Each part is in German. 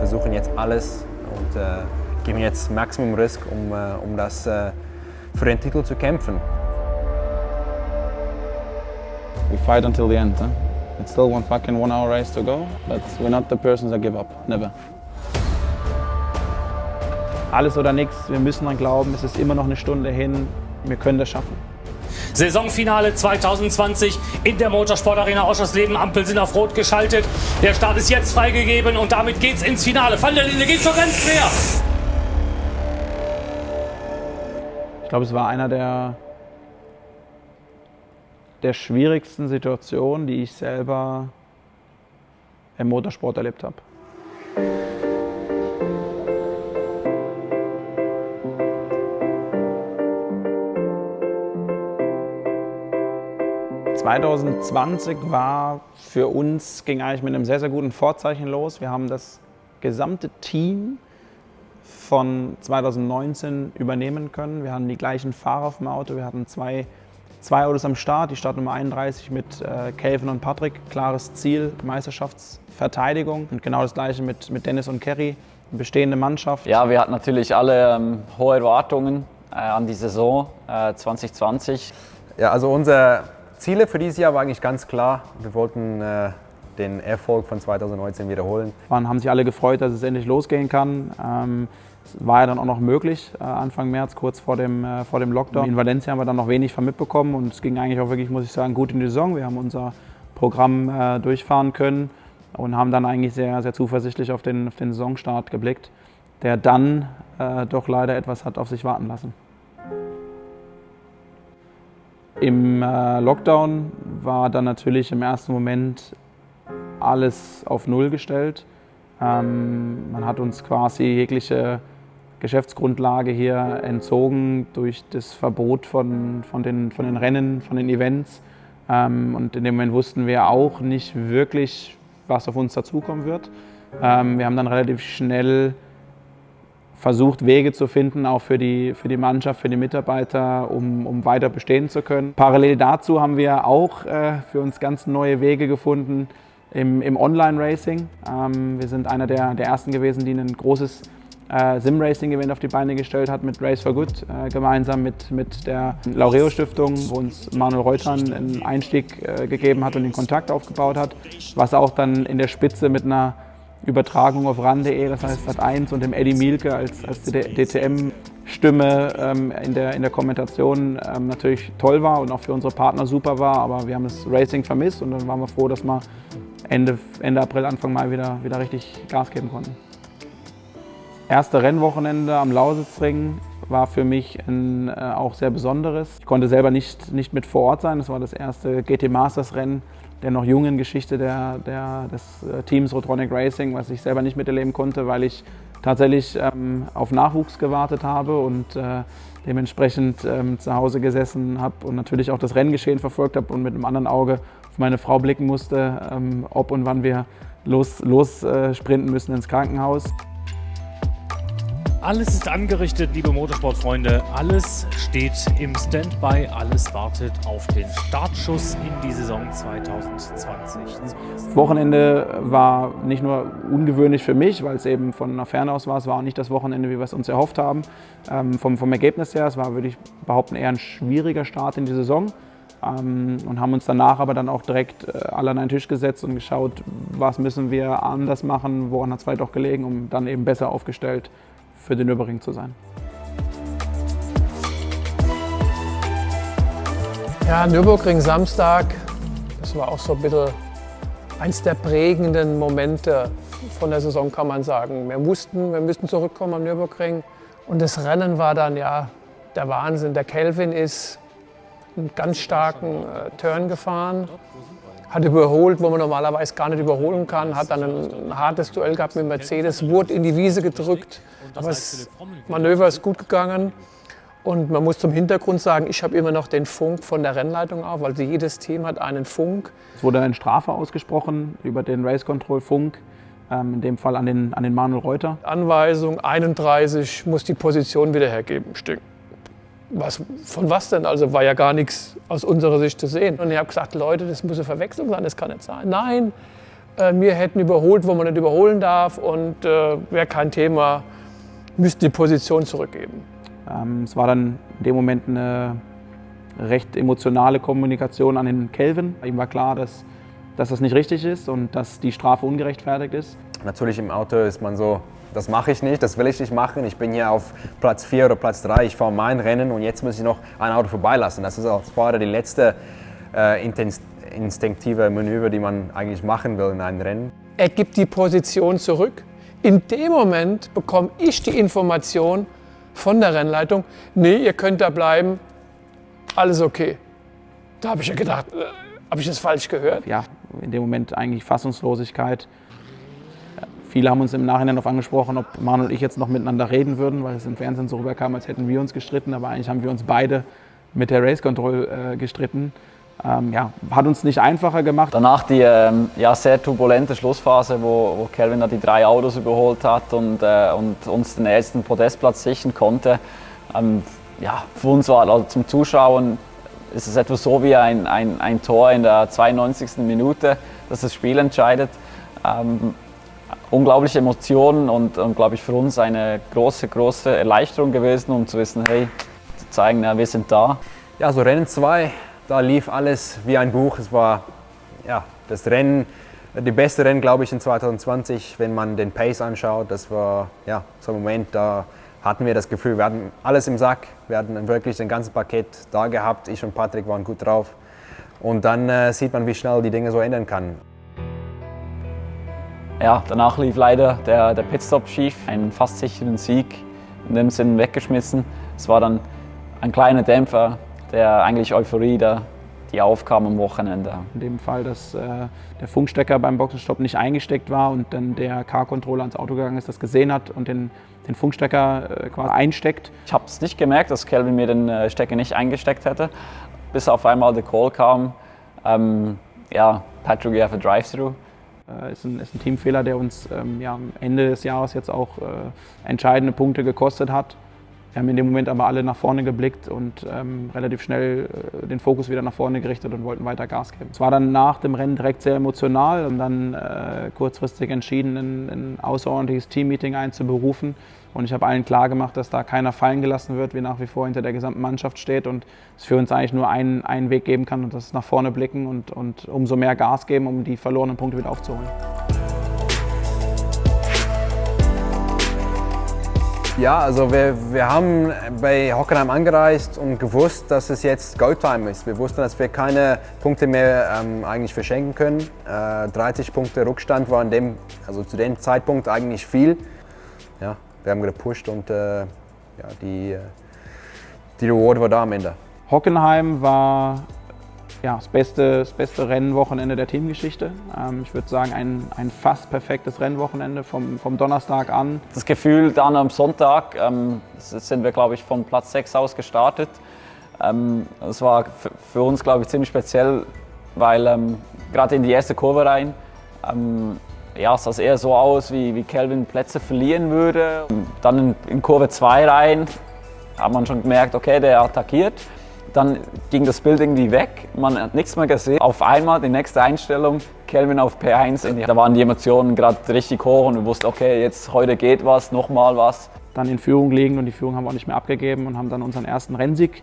versuchen jetzt alles und geben jetzt Maximum Risk, um das für den Titel zu kämpfen. We fight until the end. Huh? It's still one fucking 1 hour race to go, but we're not the persons that give up. Never. Alles oder nichts, wir müssen dran glauben, es ist immer noch eine Stunde hin, wir können das schaffen. Saisonfinale 2020 in der Motorsportarena Oschersleben. Ampeln sind auf Rot geschaltet. Der Start ist jetzt freigegeben und damit geht's ins Finale. Van der Linie geht zur Rennquer. Ich glaube, es war einer der schwierigsten Situationen, die ich selber im Motorsport erlebt habe. 2020 war für uns, ging eigentlich mit einem sehr, sehr guten Vorzeichen los. Wir haben das gesamte Team von 2019 übernehmen können. Wir hatten die gleichen Fahrer auf dem Auto. Wir hatten zwei Autos am Start, die Startnummer 31 mit Kelvin und Patrick. Klares Ziel, Meisterschaftsverteidigung. Und genau das gleiche mit Dennis und Kerry, eine bestehende Mannschaft. Ja, wir hatten natürlich alle hohe Erwartungen an die Saison 2020. Ja, also unsere Ziele für dieses Jahr war eigentlich ganz klar. Wir wollten den Erfolg von 2019 wiederholen. Haben sich alle gefreut, dass es endlich losgehen kann. Es war ja dann auch noch möglich, Anfang März, kurz vor dem Lockdown. In Valencia haben wir dann noch wenig von mitbekommen und es ging eigentlich auch wirklich, muss ich sagen, gut in die Saison. Wir haben unser Programm durchfahren können und haben dann eigentlich sehr, sehr zuversichtlich auf den Saisonstart geblickt, der dann doch leider etwas hat auf sich warten lassen. Im Lockdown war dann natürlich im ersten Moment alles auf Null gestellt. Man hat uns quasi jegliche Geschäftsgrundlage hier entzogen durch das Verbot von den Rennen, von den Events. Und in dem Moment wussten wir auch nicht wirklich, was auf uns dazukommen wird. Wir haben dann relativ schnell versucht, Wege zu finden, auch für die Mannschaft, für die Mitarbeiter, um weiter bestehen zu können. Parallel dazu haben wir auch für uns ganz neue Wege gefunden im Online-Racing. Wir sind einer der ersten gewesen, die ein großes Sim-Racing-Event auf die Beine gestellt hat mit Race for Good, gemeinsam mit der Laureo-Stiftung, wo uns Manuel Reuter einen Einstieg gegeben hat und den Kontakt aufgebaut hat, was auch dann in der Spitze mit einer Übertragung auf ran.de, das heißt Sat1 und dem Eddie Mielke als DTM-Stimme in der Kommentation natürlich toll war und auch für unsere Partner super war, aber wir haben das Racing vermisst und dann waren wir froh, dass wir Ende April, Anfang Mai wieder richtig Gas geben konnten. Erste Rennwochenende am Lausitzring war für mich auch sehr besonderes. Ich konnte selber nicht mit vor Ort sein, das war das erste GT Masters Rennen der noch jungen Geschichte des Teams Rutronik Racing, was ich selber nicht miterleben konnte, weil ich tatsächlich auf Nachwuchs gewartet habe und dementsprechend zu Hause gesessen habe und natürlich auch das Renngeschehen verfolgt habe und mit einem anderen Auge auf meine Frau blicken musste, ob und wann wir los sprinten müssen ins Krankenhaus. Alles ist angerichtet, liebe Motorsportfreunde. Alles steht im Standby. Alles wartet auf den Startschuss in die Saison 2020. Das Wochenende war nicht nur ungewöhnlich für mich, weil es eben von einer Ferne aus war. Es war auch nicht das Wochenende, wie wir es uns erhofft haben. Vom Ergebnis her, es war, würde ich behaupten, eher ein schwieriger Start in die Saison. Und haben uns danach aber dann auch direkt alle an einen Tisch gesetzt und geschaut, was müssen wir anders machen, woran hat es vielleicht auch gelegen, um dann eben besser aufgestellt für den Nürburgring zu sein. Ja, Nürburgring Samstag, das war auch so ein bisschen eins der prägenden Momente von der Saison, kann man sagen. Wir mussten zurückkommen am Nürburgring und das Rennen war dann ja der Wahnsinn. Der Kelvin ist einen ganz starken Turn gefahren, hat überholt, wo man normalerweise gar nicht überholen kann, hat dann ein hartes Duell gehabt mit Mercedes, wurde in die Wiese gedrückt, aber das Manöver ist gut gegangen. Und man muss zum Hintergrund sagen, ich habe immer noch den Funk von der Rennleitung auf, also jedes Team hat einen Funk. Es wurde eine Strafe ausgesprochen über den Race Control Funk, in dem Fall an den Manuel Reuter. Anweisung 31 muss die Position wieder hergeben, Stück. Von was denn? Also war ja gar nichts aus unserer Sicht zu sehen. Und ich habe gesagt, Leute, das muss eine Verwechslung sein, das kann nicht sein. Nein, Wir hätten überholt, wo man nicht überholen darf und wäre kein Thema, müssten die Position zurückgeben. Es war dann in dem Moment eine recht emotionale Kommunikation an den Kelvin. Ihm war klar, dass das nicht richtig ist und dass die Strafe ungerechtfertigt ist. Natürlich im Auto ist man so, das mache ich nicht, das will ich nicht machen. Ich bin hier auf Platz 4 oder Platz 3, ich fahre mein Rennen und jetzt muss ich noch ein Auto vorbeilassen. Das ist als Fahrer die letzte instinktive Manöver, die man eigentlich machen will in einem Rennen. Er gibt die Position zurück. In dem Moment bekomme ich die Information von der Rennleitung, nee, ihr könnt da bleiben, alles okay. Da habe ich ja gedacht, habe ich das falsch gehört? Ja, in dem Moment eigentlich Fassungslosigkeit. Viele haben uns im Nachhinein darauf angesprochen, ob Manuel und ich jetzt noch miteinander reden würden, weil es im Fernsehen so rüberkam, als hätten wir uns gestritten. Aber eigentlich haben wir uns beide mit der Race Control gestritten. Hat uns nicht einfacher gemacht. Danach die sehr turbulente Schlussphase, wo Kelvin da die 3 Autos überholt hat und uns den ersten Podestplatz sichern konnte. Für uns war, also zum Zuschauen, ist es etwas so wie ein Tor in der 92. Minute, das das Spiel entscheidet. Unglaubliche Emotionen und glaube ich für uns eine große Erleichterung gewesen, um zu wissen, hey, zu zeigen, ja, wir sind da. Ja, so Rennen 2, da lief alles wie ein Buch. Es war das Rennen, die beste Rennen, glaube ich, in 2020, wenn man den Pace anschaut. Das war so ein Moment, da hatten wir das Gefühl, wir hatten alles im Sack. Wir hatten wirklich das ganze Paket da gehabt. Ich und Patrick waren gut drauf. Und dann sieht man, wie schnell die Dinge so ändern kann. Ja, danach lief leider der Pitstop schief, einen fast sicheren Sieg in dem Sinn weggeschmissen. Es war dann ein kleiner Dämpfer, der eigentlich Euphorie, die aufkam am Wochenende. In dem Fall, dass der Funkstecker beim Boxenstopp nicht eingesteckt war und dann der Car-Controller ans Auto gegangen ist, das gesehen hat und den Funkstecker quasi einsteckt. Ich habe es nicht gemerkt, dass Kelvin mir den Stecker nicht eingesteckt hätte, bis auf einmal der Call kam. Patrick, you have a drive-through. Ist ein Teamfehler, der uns am Ende des Jahres jetzt auch entscheidende Punkte gekostet hat. Wir haben in dem Moment aber alle nach vorne geblickt und relativ schnell den Fokus wieder nach vorne gerichtet und wollten weiter Gas geben. Es war dann nach dem Rennen direkt sehr emotional und dann kurzfristig entschieden, ein außerordentliches Teammeeting einzuberufen. Und ich habe allen klar gemacht, dass da keiner fallen gelassen wird, wie nach wie vor hinter der gesamten Mannschaft steht und es für uns eigentlich nur einen Weg geben kann und das ist nach vorne blicken und umso mehr Gas geben, um die verlorenen Punkte wieder aufzuholen. Ja, also wir haben bei Hockenheim angereist und gewusst, dass es jetzt Go-Time ist. Wir wussten, dass wir keine Punkte mehr eigentlich verschenken können. 30 Punkte Rückstand war zu dem Zeitpunkt eigentlich viel. Ja, wir haben gepusht und die Reward war da am Ende. Hockenheim war das beste Rennwochenende der Teamgeschichte. Ich würde sagen, ein fast perfektes Rennwochenende vom Donnerstag an. Das Gefühl dann am Sonntag, sind wir, glaube ich, von Platz 6 aus gestartet. Das war für uns, glaube ich, ziemlich speziell, weil gerade in die erste Kurve rein, es sah eher so aus, wie Kelvin Plätze verlieren würde. Dann in Kurve 2 rein hat man schon gemerkt, okay, der attackiert. Dann ging das Bild irgendwie weg, man hat nichts mehr gesehen. Auf einmal die nächste Einstellung, Kelvin auf P1. Da waren die Emotionen gerade richtig hoch und wir wussten, okay, heute geht was, nochmal was. Dann in Führung liegen und die Führung haben wir auch nicht mehr abgegeben und haben dann unseren ersten Rennsieg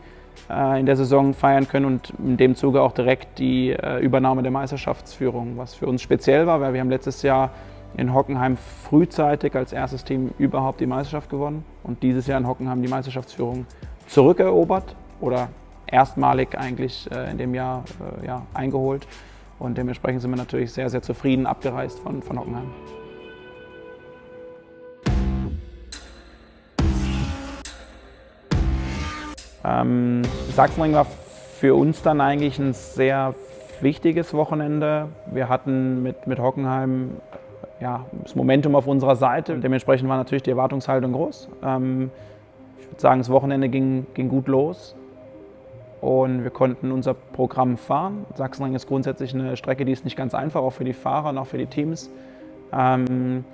in der Saison feiern können und in dem Zuge auch direkt die Übernahme der Meisterschaftsführung, was für uns speziell war, weil wir haben letztes Jahr in Hockenheim frühzeitig als erstes Team überhaupt die Meisterschaft gewonnen und dieses Jahr in Hockenheim die Meisterschaftsführung zurückerobert oder erstmalig eigentlich in dem Jahr eingeholt und dementsprechend sind wir natürlich sehr, sehr zufrieden abgereist von Hockenheim. Sachsenring war für uns dann eigentlich ein sehr wichtiges Wochenende. Wir hatten mit Hockenheim das Momentum auf unserer Seite. Dementsprechend war natürlich die Erwartungshaltung groß. Ich würde sagen, das Wochenende ging gut los. Und wir konnten unser Programm fahren. Sachsenring ist grundsätzlich eine Strecke, die ist nicht ganz einfach, auch für die Fahrer und auch für die Teams. Und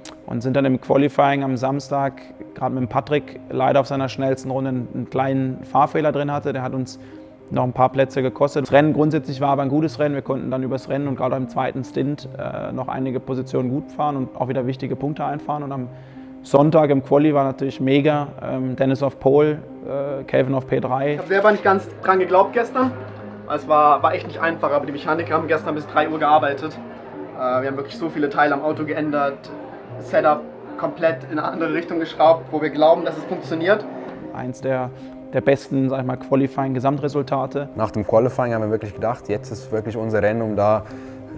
sind dann im Qualifying am Samstag, gerade mit dem Patrick, leider auf seiner schnellsten Runde einen kleinen Fahrfehler drin hatte. Der hat uns noch ein paar Plätze gekostet. Das Rennen grundsätzlich war aber ein gutes Rennen. Wir konnten dann übers Rennen und gerade im zweiten Stint noch einige Positionen gut fahren und auch wieder wichtige Punkte einfahren. Und am Sonntag im Quali war natürlich mega. Dennis auf Pole, Kelvin auf P3. Ich habe selber nicht ganz dran geglaubt gestern. Es war echt nicht einfach, aber die Mechaniker haben gestern bis 3 Uhr gearbeitet. Wir haben wirklich so viele Teile am Auto geändert, das Setup komplett in eine andere Richtung geschraubt, wo wir glauben, dass es funktioniert. Eins der besten, sag ich mal, Qualifying-Gesamtresultate. Nach dem Qualifying haben wir wirklich gedacht, jetzt ist wirklich unser Rennen, um da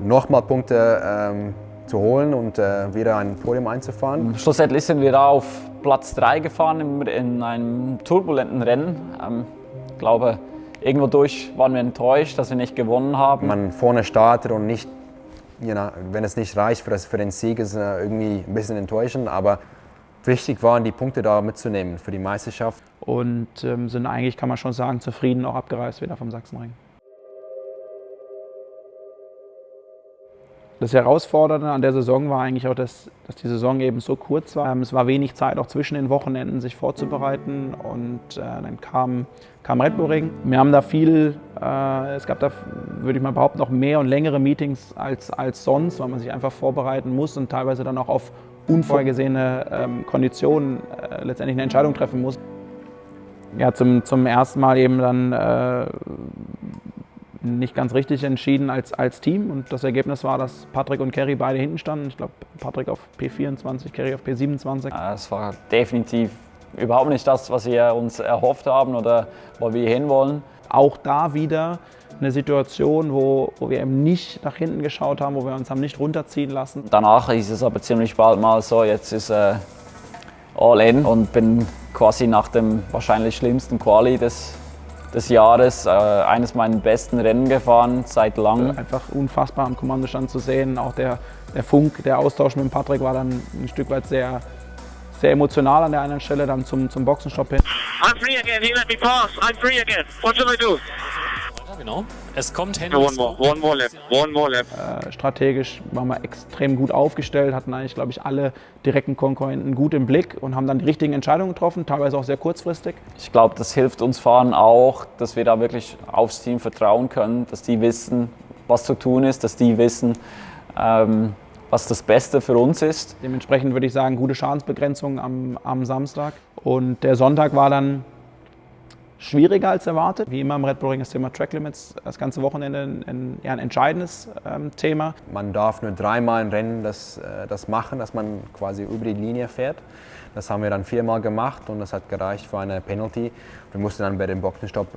nochmal Punkte zu holen und wieder ein Podium einzufahren. Schlussendlich sind wir da auf Platz 3 gefahren in einem turbulenten Rennen. Ich glaube, irgendwo durch waren wir enttäuscht, dass wir nicht gewonnen haben. Wenn man vorne startet und nicht, wenn es nicht reicht für den Sieg, ist es irgendwie ein bisschen enttäuschend, aber wichtig waren, die Punkte da mitzunehmen für die Meisterschaft. Und sind eigentlich, kann man schon sagen, zufrieden auch abgereist wieder vom Sachsenring. Das Herausfordernde an der Saison war eigentlich auch, dass die Saison eben so kurz war. Es war wenig Zeit, auch zwischen den Wochenenden sich vorzubereiten. Und dann kam Red Bull Ring. Wir haben da viel, es gab da, würde ich mal behaupten, noch mehr und längere Meetings als sonst, weil man sich einfach vorbereiten muss und teilweise dann auch auf unvorhergesehene Konditionen letztendlich eine Entscheidung treffen muss. Ja, zum ersten Mal eben dann nicht ganz richtig entschieden als Team und das Ergebnis war, dass Patrick und Kerry beide hinten standen. Ich glaube, Patrick auf P24, Kerry auf P27. Es war definitiv überhaupt nicht das, was wir uns erhofft haben oder wo wir hinwollen. Auch da wieder eine Situation, wo wir eben nicht nach hinten geschaut haben, wo wir uns haben nicht runterziehen lassen. Danach hieß es aber ziemlich bald mal so, jetzt ist all in und bin quasi nach dem wahrscheinlich schlimmsten Quali des Jahres eines meiner besten Rennen gefahren seit langem. Einfach unfassbar am Kommandostand zu sehen. Auch der Funk, der Austausch mit dem Patrick war dann ein Stück weit sehr emotional an der einen Stelle, dann zum Boxenstopp hin. I'm free again, he let me pass, I'm free again. What should I do? Genau. Es kommt Henry. One more lap. Strategisch waren wir extrem gut aufgestellt, hatten eigentlich, glaube ich, alle direkten Konkurrenten gut im Blick und haben dann die richtigen Entscheidungen getroffen, teilweise auch sehr kurzfristig. Ich glaube, das hilft uns Fahrern auch, dass wir da wirklich aufs Team vertrauen können, dass die wissen, was zu tun ist, dass die wissen, was das Beste für uns ist. Dementsprechend würde ich sagen, gute Schadensbegrenzung am Samstag. Und der Sonntag war dann schwieriger als erwartet. Wie immer im Red Bull Ring das Thema Track Limits, das ganze Wochenende ein entscheidendes Thema. Man darf nur 3-mal im Rennen das machen, dass man quasi über die Linie fährt. Das haben wir dann 4-mal gemacht und das hat gereicht für eine Penalty. Wir mussten dann bei dem Boxenstopp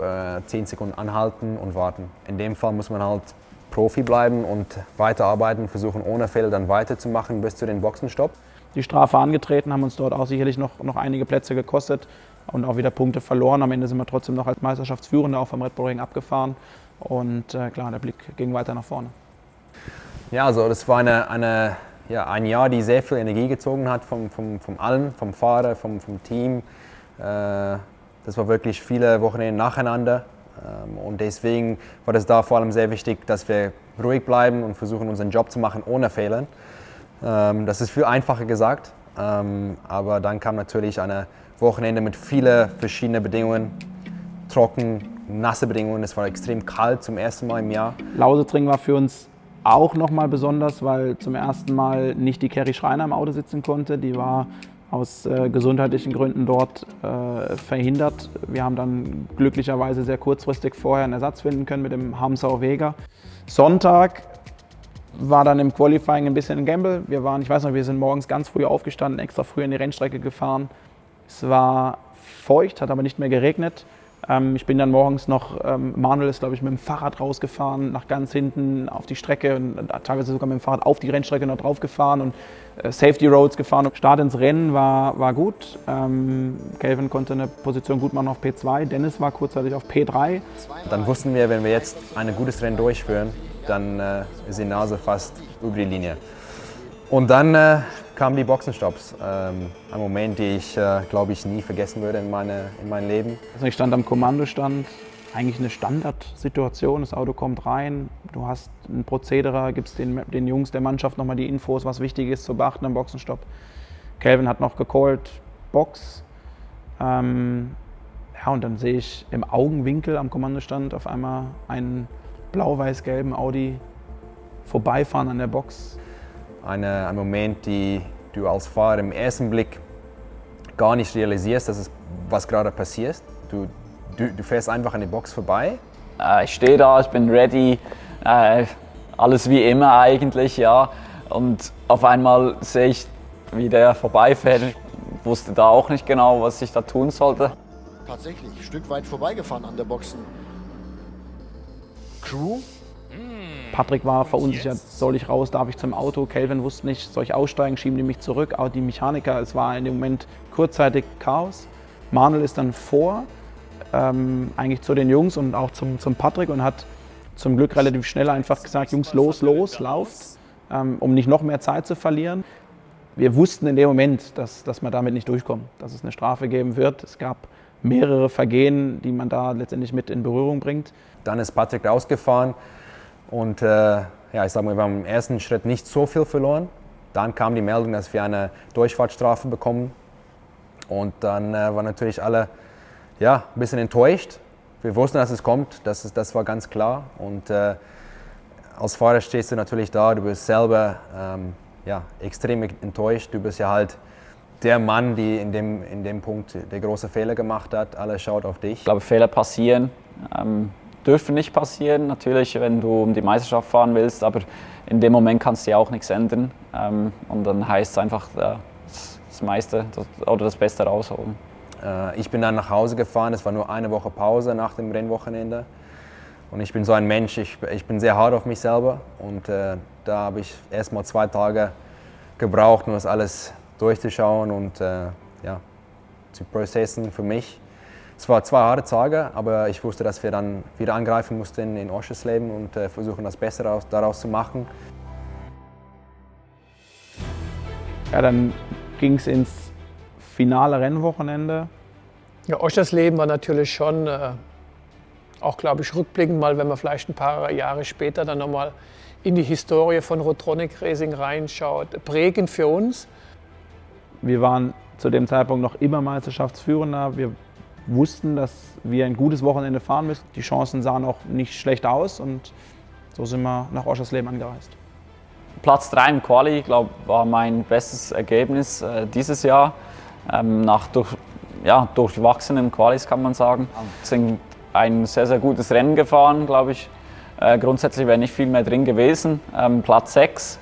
10 Sekunden anhalten und warten. In dem Fall muss man halt Profi bleiben und weiterarbeiten, versuchen ohne Fehler dann weiterzumachen bis zu den Boxenstopp. Die Strafe angetreten, haben uns dort auch sicherlich noch einige Plätze gekostet und auch wieder Punkte verloren. Am Ende sind wir trotzdem noch als Meisterschaftsführender auch vom Red Bull Ring abgefahren und klar, der Blick ging weiter nach vorne. Ja, also das war ein Jahr, die sehr viel Energie gezogen hat vom allen, vom Fahrer, vom Team. Das war wirklich viele Wochenende nacheinander und deswegen war das da vor allem sehr wichtig, dass wir ruhig bleiben und versuchen, unseren Job zu machen ohne Fehlern. Das ist viel einfacher gesagt, aber dann kam natürlich ein Wochenende mit vielen verschiedenen Bedingungen, trocken, nasse Bedingungen. Es war extrem kalt zum ersten Mal im Jahr. Lausitzring war für uns auch nochmal besonders, weil zum ersten Mal nicht die Kerry Schreiner im Auto sitzen konnte. Die war aus gesundheitlichen Gründen dort verhindert. Wir haben dann glücklicherweise sehr kurzfristig vorher einen Ersatz finden können mit dem Hamsau Vega. Sonntag war dann im Qualifying ein bisschen ein Gamble. Wir sind morgens ganz früh aufgestanden, extra früh in die Rennstrecke gefahren. Es war feucht, hat aber nicht mehr geregnet. Ich bin dann morgens noch, Manuel ist, glaube ich, mit dem Fahrrad rausgefahren, nach ganz hinten auf die Strecke und teilweise sogar mit dem Fahrrad auf die Rennstrecke noch drauf gefahren und Safety Roads gefahren. Start ins Rennen war gut. Kelvin konnte eine Position gut machen auf P2, Dennis war kurzzeitig auf P3. Dann wussten wir, wenn wir jetzt ein gutes Rennen durchführen, dann ist die Nase fast über die Linie. Und dann kamen die Boxenstopps. Ein Moment, den ich, glaube ich, nie vergessen würde in meinem Leben. Also ich stand am Kommandostand, eigentlich eine Standardsituation. Das Auto kommt rein, du hast ein Prozedere, gibst den Jungs der Mannschaft nochmal die Infos, was wichtig ist zu beachten am Boxenstopp. Kelvin hat noch gecallt, Box. Ja, und dann sehe ich im Augenwinkel am Kommandostand auf einmal einen blau-weiß-gelben Audi vorbeifahren an der Box. Ein Moment, die du als Fahrer im ersten Blick gar nicht realisierst, dass es was gerade passiert. Du fährst einfach an der Box vorbei. Ich stehe da, ich bin ready, alles wie immer eigentlich, ja. Und auf einmal sehe ich, wie der vorbeifährt. Ich wusste da auch nicht genau, was ich da tun sollte. Tatsächlich, ein Stück weit vorbeigefahren an der Boxen. Crew? Patrick war verunsichert, soll ich raus, darf ich zum Auto? Kelvin wusste nicht, soll ich aussteigen, schieben die mich zurück? Auch die Mechaniker, es war in dem Moment kurzzeitig Chaos. Manuel ist dann vor, eigentlich zu den Jungs und auch zum Patrick und hat zum Glück relativ schnell einfach gesagt, Jungs, los, lauft, um nicht noch mehr Zeit zu verlieren. Wir wussten in dem Moment, dass wir damit nicht durchkommen, dass es eine Strafe geben wird. Es gab mehrere Vergehen, die man da letztendlich mit in Berührung bringt. Dann ist Patrick rausgefahren und ich sag mal, wir haben im ersten Schritt nicht so viel verloren. Dann kam die Meldung, dass wir eine Durchfahrtsstrafe bekommen. Und dann waren natürlich alle ein bisschen enttäuscht. Wir wussten, dass es kommt, das war ganz klar. Und als Fahrer stehst du natürlich da, du bist selber extrem enttäuscht. Du bist ja halt der Mann, der in dem Punkt der große Fehler gemacht hat. Alles schaut auf dich. Ich glaube, Fehler passieren, dürfen nicht passieren. Natürlich, wenn du um die Meisterschaft fahren willst, aber in dem Moment kannst du ja auch nichts ändern. Und dann heißt es einfach das meiste oder das Beste rausholen. Ich bin dann nach Hause gefahren, es war nur eine Woche Pause nach dem Rennwochenende. Und ich bin so ein Mensch, ich bin sehr hart auf mich selber. Und da habe ich erst mal 2 Tage gebraucht, um das alles durchzuschauen und zu processen für mich. Es waren 2 harte Tage, aber ich wusste, dass wir dann wieder angreifen mussten in Oschersleben und versuchen, das Beste daraus zu machen. Ja, dann ging es ins finale Rennwochenende. Ja, Oschersleben war natürlich schon, auch glaube ich rückblickend mal, wenn man vielleicht ein paar Jahre später dann nochmal in die Historie von Rutronik Racing reinschaut, prägend für uns. Wir waren zu dem Zeitpunkt noch immer Meisterschaftsführender. Wir wussten, dass wir ein gutes Wochenende fahren müssen. Die Chancen sahen auch nicht schlecht aus und so sind wir nach Oschersleben angereist. Platz 3 im Quali, glaube ich, war mein bestes Ergebnis dieses Jahr. Nach durchwachsenen Qualis kann man sagen. Wir sind ein sehr, sehr gutes Rennen gefahren, glaube ich. Grundsätzlich wäre nicht viel mehr drin gewesen. Platz 6.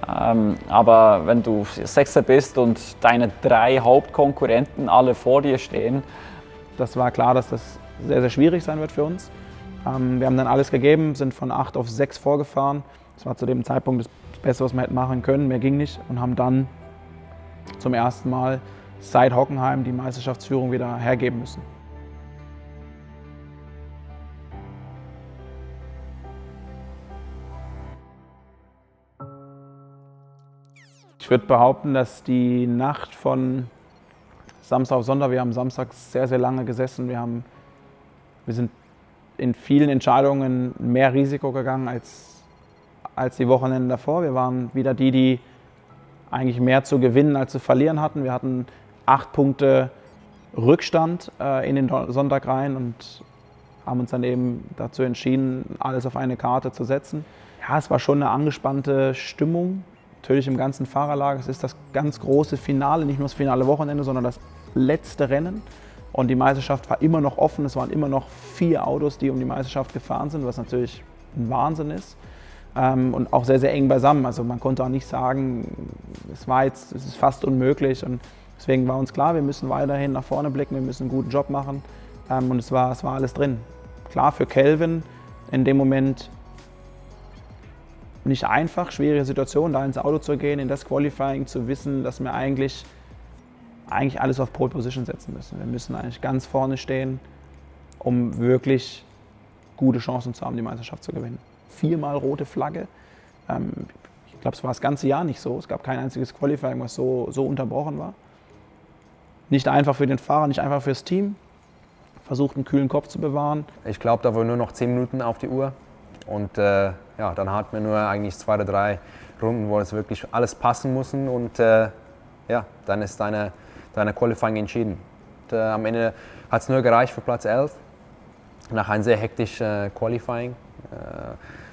Aber wenn du Sechster bist und deine 3 Hauptkonkurrenten alle vor dir stehen. Das war klar, dass das sehr, sehr schwierig sein wird für uns. Wir haben dann alles gegeben, sind von 8 auf 6 vorgefahren. Das war zu dem Zeitpunkt das Beste, was wir hätten machen können. Mehr ging nicht und haben dann zum ersten Mal seit Hockenheim die Meisterschaftsführung wieder hergeben müssen. Ich würde behaupten, dass die Nacht von Samstag auf Sonntag, wir haben samstags sehr, sehr lange gesessen. Wir sind in vielen Entscheidungen mehr Risiko gegangen als die Wochenenden davor. Wir waren wieder die eigentlich mehr zu gewinnen als zu verlieren hatten. Wir hatten 8 Punkte Rückstand in den Sonntag rein und haben uns dann eben dazu entschieden, alles auf eine Karte zu setzen. Ja, es war schon eine angespannte Stimmung. Natürlich im ganzen Fahrerlager. Es ist das ganz große Finale, nicht nur das finale Wochenende, sondern das letzte Rennen. Und die Meisterschaft war immer noch offen. Es waren immer noch 4 Autos, die um die Meisterschaft gefahren sind, was natürlich ein Wahnsinn ist. Und auch sehr, sehr eng beisammen. Also man konnte auch nicht sagen, es ist fast unmöglich. Und deswegen war uns klar, wir müssen weiterhin nach vorne blicken, wir müssen einen guten Job machen. Und es war alles drin. Klar, für Kelvin in dem Moment nicht einfach, schwierige Situation, da ins Auto zu gehen, in das Qualifying, zu wissen, dass wir eigentlich alles auf Pole Position setzen müssen. Wir müssen eigentlich ganz vorne stehen, um wirklich gute Chancen zu haben, die Meisterschaft zu gewinnen. 4-mal rote Flagge. Ich glaube, es war das ganze Jahr nicht so. Es gab kein einziges Qualifying, was so unterbrochen war. Nicht einfach für den Fahrer, nicht einfach fürs Team. Versucht, einen kühlen Kopf zu bewahren. Ich glaube, da waren nur noch 10 Minuten auf die Uhr. Und dann hatten wir nur eigentlich 2 oder 3 Runden, wo es wirklich alles passen muss. Und dann ist deine Qualifying entschieden. am Ende hat es nur gereicht für Platz 11, nach einem sehr hektischen Qualifying.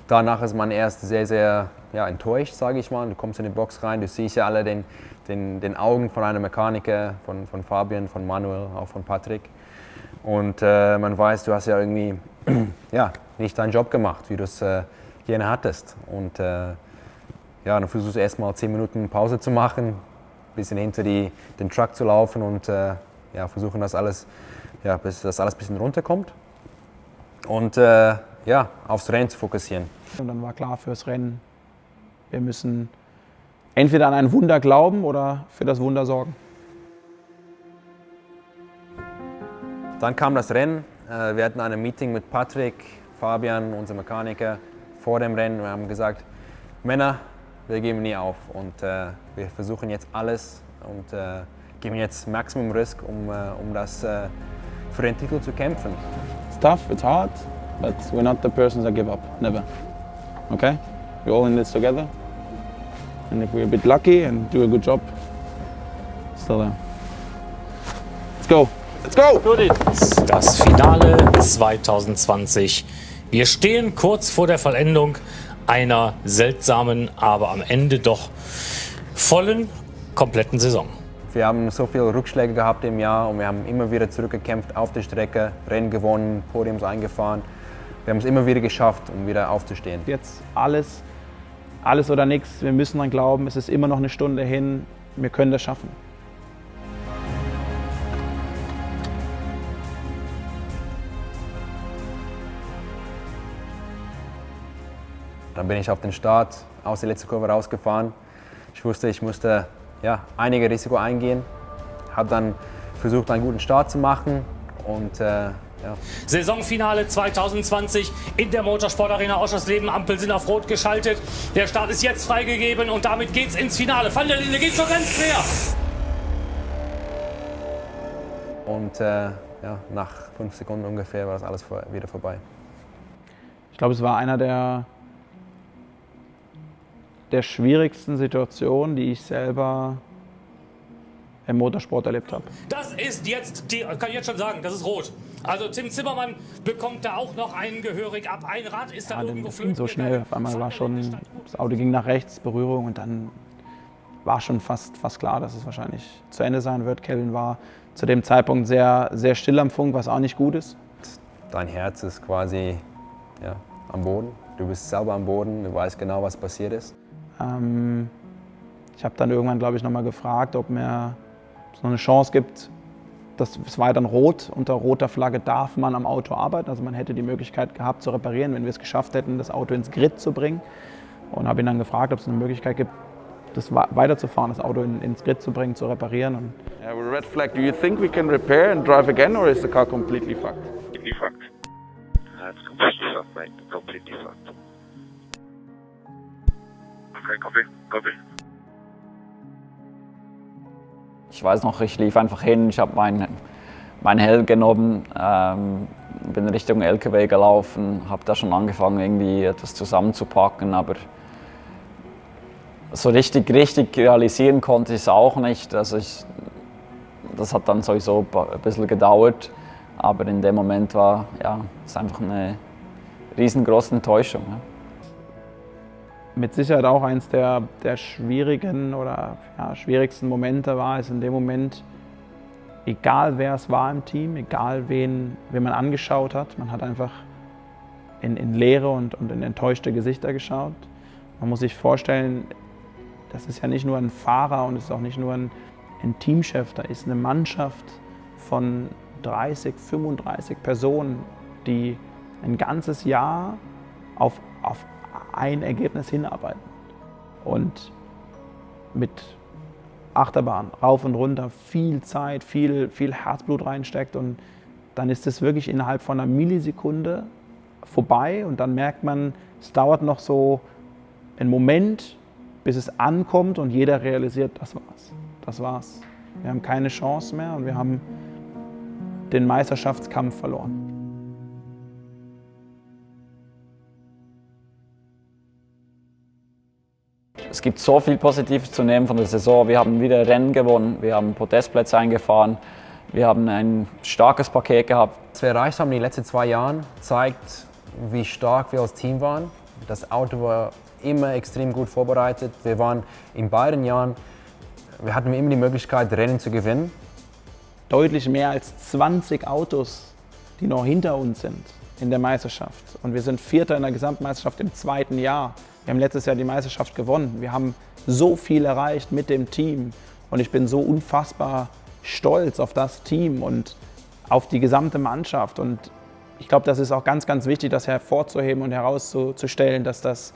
Danach ist man erst sehr, sehr enttäuscht, sage ich mal. Du kommst in die Box rein, du siehst ja alle den Augen von einem Mechaniker, von Fabian, von Manuel, auch von Patrick. Und man weiß, du hast ja irgendwie nicht deinen Job gemacht, wie du es gerne hattest. Und dann versuchst du erstmal 10 Minuten Pause zu machen, ein bisschen hinter den Truck zu laufen und versuchen, dass bis das alles ein bisschen runterkommt. Und aufs Rennen zu fokussieren. Und dann war klar fürs Rennen, wir müssen entweder an ein Wunder glauben oder für das Wunder sorgen. Dann kam das Rennen. Wir hatten ein Meeting mit Patrick, Fabian, unser Mechaniker, vor dem Rennen. Wir haben gesagt, Männer, wir geben nie auf und wir versuchen jetzt alles und geben jetzt Maximum Risk, um das für den Titel zu kämpfen. It's tough, it's hard, but we're not the persons that give up, never. Okay? We're all in this together. And if we're a bit lucky and do a good job, still there. Let's go! Let's go! Das Finale 2020. Wir stehen kurz vor der Vollendung einer seltsamen, aber am Ende doch vollen, kompletten Saison. Wir haben so viele Rückschläge gehabt im Jahr und wir haben immer wieder zurückgekämpft auf der Strecke, Rennen gewonnen, Podiums eingefahren. Wir haben es immer wieder geschafft, um wieder aufzustehen. Jetzt alles oder nichts. Wir müssen dran glauben, es ist immer noch eine Stunde hin. Wir können das schaffen. Dann bin ich auf den Start aus der letzten Kurve rausgefahren. Ich wusste, ich musste einige Risiko eingehen. Habe dann versucht, einen guten Start zu machen und Saisonfinale 2020 in der Motorsportarena Oschersleben. Ampeln sind auf Rot geschaltet. Der Start ist jetzt freigegeben und damit geht's ins Finale. Van der Linde geht zur Grenzquer. Und nach 5 Sekunden ungefähr war das alles wieder vorbei. Ich glaube, es war einer der schwierigsten Situationen, die ich selber im Motorsport erlebt habe. Das ist jetzt, kann ich jetzt schon sagen, das ist rot. Also Tim Zimmermann bekommt da auch noch einen gehörig ab. Ein Rad ist da irgendwo flöten. So schnell, auf einmal war schon, das Auto ging nach rechts, Berührung und dann war schon fast klar, dass es wahrscheinlich zu Ende sein wird. Kelvin war zu dem Zeitpunkt sehr, sehr still am Funk, was auch nicht gut ist. Dein Herz ist quasi am Boden. Du bist selber am Boden, du weißt genau, was passiert ist. Ich habe dann irgendwann, glaube ich, nochmal gefragt, ob es noch eine Chance gibt. Es war dann rot, unter roter Flagge darf man am Auto arbeiten. Also man hätte die Möglichkeit gehabt zu reparieren, wenn wir es geschafft hätten, das Auto ins Grid zu bringen. Und habe ihn dann gefragt, ob es eine Möglichkeit gibt, das weiterzufahren, das Auto ins Grid zu bringen, zu reparieren. Und yeah, with red flag, do you think we can repair and drive again, or is the car completely fucked? Completely fucked. It's completely fucked, mate. Completely fucked. Okay, copy. Ich weiß noch, ich lief einfach hin, ich habe mein Helm genommen, bin Richtung LKW gelaufen, habe da schon angefangen, irgendwie etwas zusammenzupacken, aber so richtig realisieren konnte ich es auch nicht. Also das hat dann sowieso ein bisschen gedauert, aber in dem Moment war es einfach eine riesengroße Enttäuschung. Ja. Mit Sicherheit auch eines der schwierigen oder schwierigsten Momente war es in dem Moment, egal wer es war im Team, egal wen man angeschaut hat, man hat einfach in leere und in enttäuschte Gesichter geschaut. Man muss sich vorstellen, das ist ja nicht nur ein Fahrer und es ist auch nicht nur ein Teamchef, da ist eine Mannschaft von 30, 35 Personen, die ein ganzes Jahr auf ein Ergebnis hinarbeiten. Und mit Achterbahn, rauf und runter, viel Zeit, viel Herzblut reinsteckt und dann ist es wirklich innerhalb von einer Millisekunde vorbei und dann merkt man, es dauert noch so einen Moment, bis es ankommt und jeder realisiert, das war's. Wir haben keine Chance mehr und wir haben den Meisterschaftskampf verloren. Es gibt so viel Positives zu nehmen von der Saison. Wir haben wieder Rennen gewonnen, wir haben Podestplätze eingefahren, Wir haben ein starkes Paket gehabt. Was wir erreicht haben in den letzten 2 Jahren, zeigt, wie stark wir als Team waren. Das Auto war immer extrem gut vorbereitet. Wir waren in beiden Jahren, wir hatten immer die Möglichkeit, Rennen zu gewinnen. Deutlich mehr als 20 Autos, die noch hinter uns sind in der Meisterschaft. Und wir sind Vierter in der Gesamtmeisterschaft im 2. Jahr. Wir haben letztes Jahr die Meisterschaft gewonnen. Wir haben so viel erreicht mit dem Team. Und ich bin so unfassbar stolz auf das Team und auf die gesamte Mannschaft. Und ich glaube, das ist auch ganz, ganz wichtig, das hervorzuheben und herauszustellen, dass das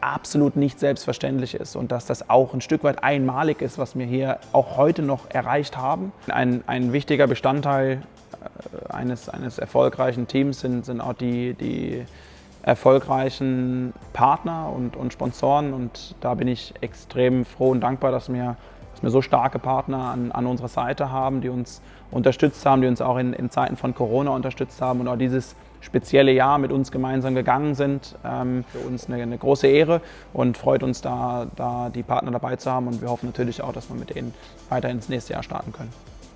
absolut nicht selbstverständlich ist und dass das auch ein Stück weit einmalig ist, was wir hier auch heute noch erreicht haben. Ein wichtiger Bestandteil eines erfolgreichen Teams sind auch die erfolgreichen Partner und Sponsoren. Und da bin ich extrem froh und dankbar, dass wir so starke Partner an unserer Seite haben, die uns unterstützt haben, die uns auch in Zeiten von Corona unterstützt haben und auch dieses spezielle Jahr mit uns gemeinsam gegangen sind. Für uns eine große Ehre und freut uns, da die Partner dabei zu haben. Und wir hoffen natürlich auch, dass wir mit denen weiter ins nächste Jahr starten können.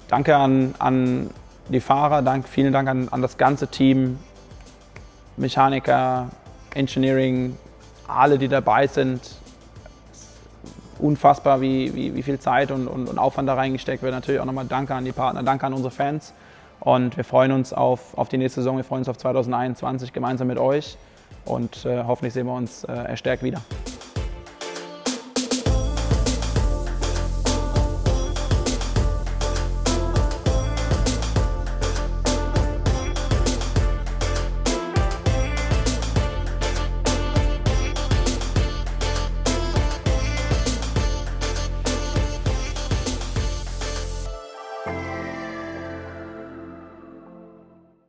Danke an die Fahrer, vielen Dank an das ganze Team, Mechaniker, Engineering, alle, die dabei sind. Unfassbar, wie viel Zeit und Aufwand da reingesteckt wird. Natürlich auch nochmal Danke an die Partner, Danke an unsere Fans. Und wir freuen uns auf die nächste Saison, wir freuen uns auf 2021 gemeinsam mit euch und hoffentlich sehen wir uns erstärkt wieder.